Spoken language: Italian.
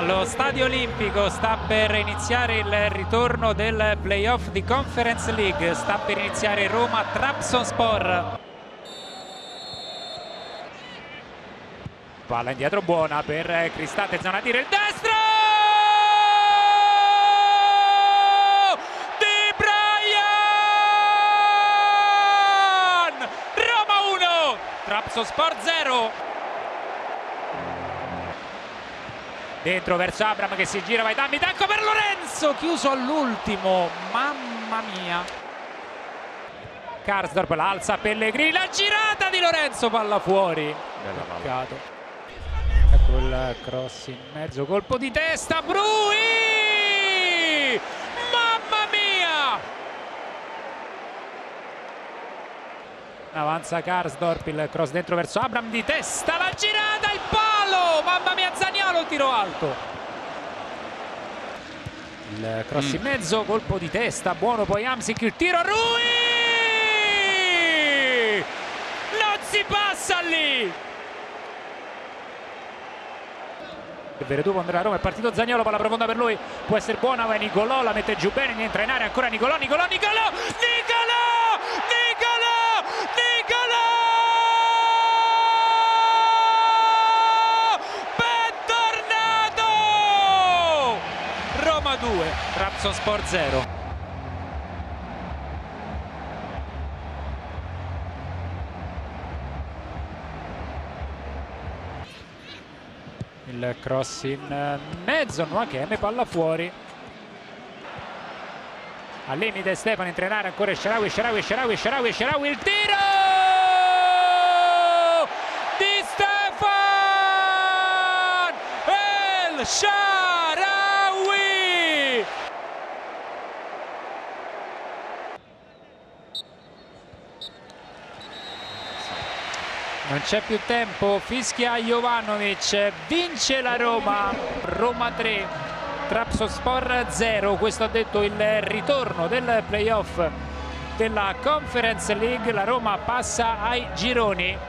Allo Stadio Olimpico sta per iniziare il ritorno del playoff di Conference League, sta per iniziare Roma-Trabzonspor. Palla indietro buona per Cristante, zona tiro, il destro! Di Brian! Roma 1, Trabzonspor 0. Dentro verso Abraham che si gira, vai dammi, tacco per Lorenzo, chiuso all'ultimo, mamma mia. Karsdorp l'alza, Pellegrini, la girata di Lorenzo, palla fuori. Peccato. Ecco il cross in mezzo, colpo di testa, Brui! Mamma mia! Avanza Karsdorp, il cross dentro verso Abraham di testa, la girata, il palo! Mamma mia, Zaniolo, il tiro alto. Il cross in mezzo, colpo di testa, buono poi Hamsik, il tiro, Rui! Non si passa lì! Veretù andrà a Roma, è partito Zaniolo, palla profonda per lui, può essere buona, va Nicolò, la mette giù bene, entra in area ancora Nicolò, Nicolò! Bentornato! Roma 2, Trabzonspor 0. Il cross in mezzo, Nuakeme, palla fuori. Al limite Stefano, entra in area ancora Sharawi, il tiro di Stefan El Shaarawy. Non c'è più tempo, fischia Jovanovic, vince la Roma, Roma 3, Trabzonspor 0, questo ha detto il ritorno del playoff della Conference League, la Roma passa ai gironi.